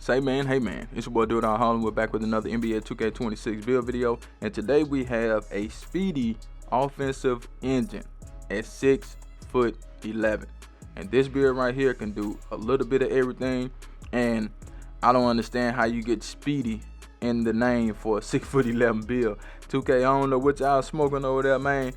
Say man, hey man, it's your boy Dude Out Harlem. We're back with another NBA 2K26 build video, and today we have a Speedy offensive engine at 6'11", and this build right here can do a little bit of everything. And I don't understand how you get Speedy in the name for a 6'11" build. 2K, I don't know what y'all smoking over there, man,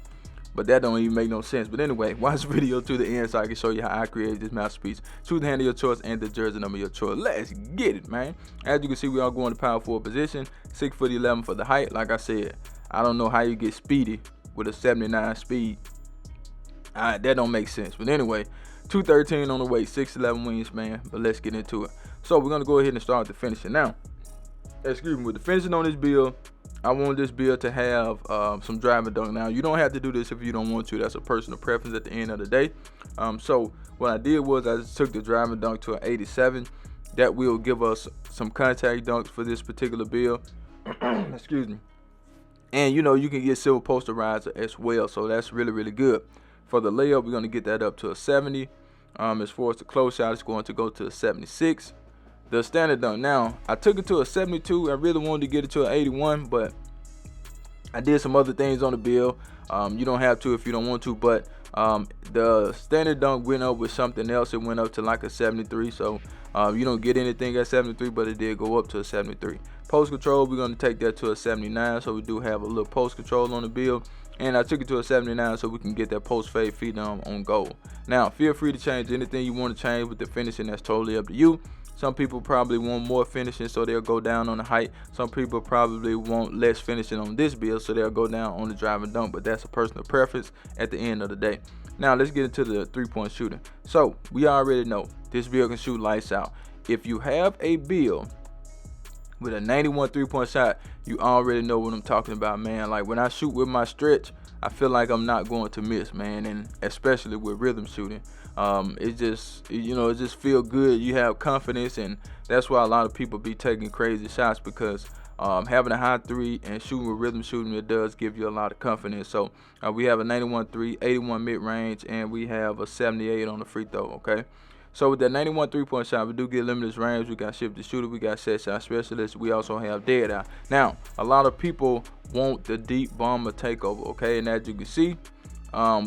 but that don't even make no sense. But anyway, watch the video to the end so I can show you how I created this masterpiece. Choose the hand of your choice and the jersey number of your choice. Let's get it, man. As you can see, we are going to power forward position. 6'11" for the height. Like I said, I don't know how you get Speedy with a 79 speed. That don't make sense. But anyway, 213 on the weight, 6'11" wingspan. But let's get into it. So we're gonna go ahead and start the finishing now. Excuse me, with the finishing on this build, I want this build to have some driving dunk. Now, you don't have to do this if you don't want to. That's a personal preference at the end of the day. So what I did was I just took the driving dunk to an 87. That will give us some contact dunks for this particular build. Excuse me. And you know, you can get silver posterizer as well, so that's really, really good. For the layup, we're going to get that up to a 70. As far as the close shot, it's going to go to a 76. The standard dunk, now I took it to a 72. I really wanted to get it to an 81, but I did some other things on the build. You don't have to if you don't want to, but the standard dunk went up with something else. It went up to like a 73, so you don't get anything at 73, but it did go up to a 73. Post control, we're going to take that to a 79, so we do have a little post control on the build. And I took it to a 79 so we can get that post fade feed on goal. Now, feel free to change anything you want to change with the finishing. That's totally up to you. Some people probably want more finishing, so they'll go down on the height. Some people probably want less finishing on this build, so they'll go down on the drive and dunk. But that's a personal preference at the end of the day. Now, let's get into the three-point shooting. So, we already know this build can shoot lights out. If you have a build with a 91 three-point shot, you already know what I'm talking about, man. Like, when I shoot with my stretch, I feel like I'm not going to miss, man, and especially with rhythm shooting. It just, you know, it just feel good. You have confidence, and that's why a lot of people be taking crazy shots, because having a high three and shooting with rhythm shooting, it does give you a lot of confidence. So we have a 91 three, 81 mid-range, and we have a 78 on the free throw, okay? So with that 91 three-point shot, we do get limitless range. We got shifted shooter. We got set shot specialist. We also have dead eye. Now, a lot of people want the deep bomber takeover, okay? And as you can see,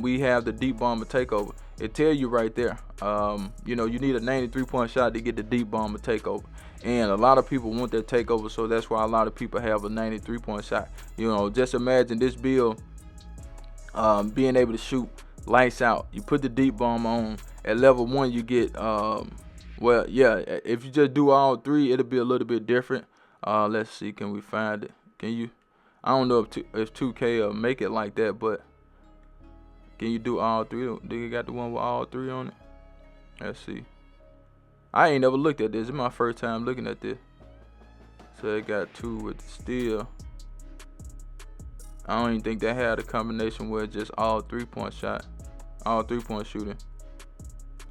we have the deep bomber takeover. It tell you right there, you know, you need a 93-point shot to get the deep bomber takeover. And a lot of people want that takeover, so that's why a lot of people have a 93-point shot. You know, just imagine this build being able to shoot lights out. You put the deep bomb on. At level 1, you get, well, yeah, if you just do all three, it'll be a little bit different. Let's see, can we find it? Can you? I don't know if 2K will make it like that, but can you do all three? Do you got the one with all three on it? Let's see. I ain't never looked at this. It's my first time looking at this. So it got 2 with steel. I don't even think they had a combination where it's just all three-point shot, all three-point shooting.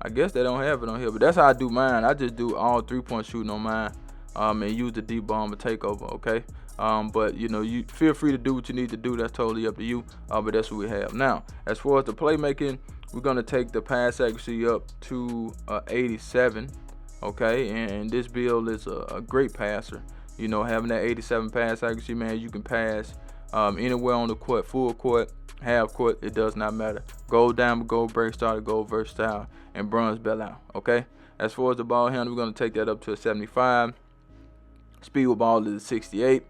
I guess they don't have it on here, but that's how I do mine. I just do all three-point shooting on mine, and use the deep bomber takeover, okay? But you know, you feel free to do what you need to do. That's totally up to you. But that's what we have now. As far as the playmaking, we're gonna take the pass accuracy up to 87, okay? And this build is a great passer. You know, having that 87 pass accuracy, man, you can pass anywhere on the court, full court, half court, it does not matter. Gold diamond, gold break starter, gold versatile, and bronze bell out, okay? As far as the ball handle, we're going to take that up to a 75. Speed with ball is a 68.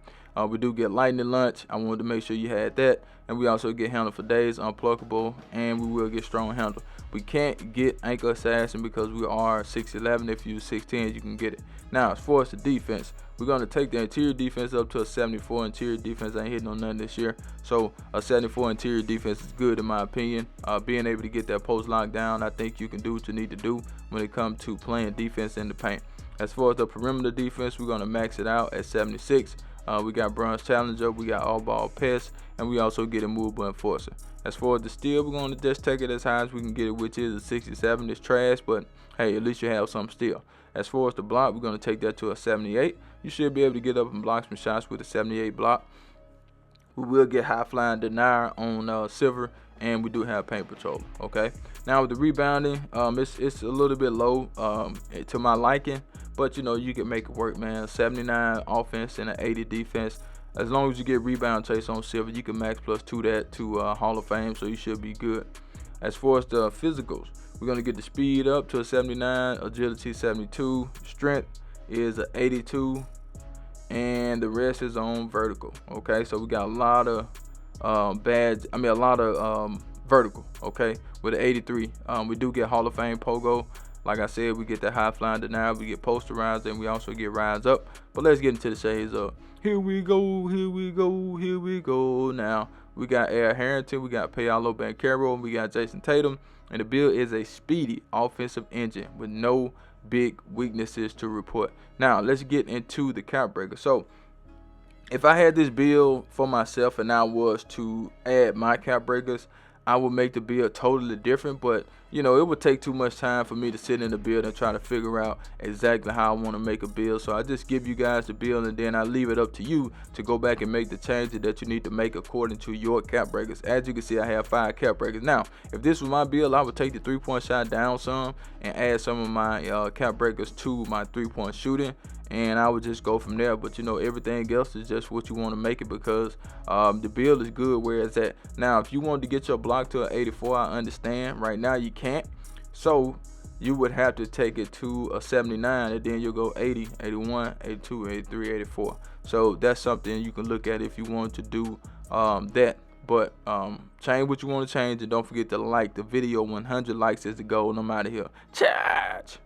We do get lightning lunch. I wanted to make sure you had that. And we also get handle for days, unpluckable, and we will get strong handle. We can't get ankle assassin because we are 6'11". If you're 6'10", you can get it. Now, as far as the defense, we're going to take the interior defense up to a 74. Interior defense ain't hitting on nothing this year. So a 74 interior defense is good in my opinion. Being able to get that post locked down, I think you can do what you need to do when it comes to playing defense in the paint. As far as the perimeter defense, we're going to max it out at 76. We got bronze challenger, we got all ball pest, and we also get a movable enforcer. As far as the steal, we're going to just take it as high as we can get it, which is a 67. It's trash, but hey, at least you have some steal. As far as the block, we're going to take that to a 78. You should be able to get up and block some shots with a 78 block. We will get high flying denier on silver and we do have paint patrol. Okay, now with the rebounding, it's a little bit low to my liking, but you know, you can make it work, man. 79 offense and an 80 defense. As long as you get rebound chase on silver, you can max +2 that to Hall of Fame, so you should be good. As far as the physicals, we're gonna get the speed up to a 79, agility 72, strength is a 82, and the rest is on vertical. Okay, so we got a lot of vertical. Okay, with the 83, we do get Hall of Fame pogo. Like I said, we get that high flying denial, we get posterized, and we also get rise up. But let's get into the shades up. Here we go, here we go, here we go. Now we got Air Harrington, we got Paolo Banchero, and we got Jason Tatum. And the build is a speedy offensive engine with no big weaknesses to report. Now let's get into the cap breaker. So if I had this build for myself and I was to add my cap breakers, I would make the build totally different, but you know, it would take too much time for me to sit in the build and try to figure out exactly how I want to make a build. So I just give you guys the build, and then I leave it up to you to go back and make the changes that you need to make according to your cap breakers. As you can see, I have 5 cap breakers. Now, if this was my build, I would take the 3-point shot down some and add some of my cap breakers to my 3-point shooting, and I would just go from there. But you know, everything else is just what you want to make it, because the build is good where it's at. Now, if you wanted to get your block to an 84, I understand. Right now you can't, so you would have to take it to a 79, and then you'll go 80, 81, 82, 83, 84. So that's something you can look at if you want to do that. But change what you want to change, and don't forget to like the video. 100 likes is the goal, and I'm out of here. Charge!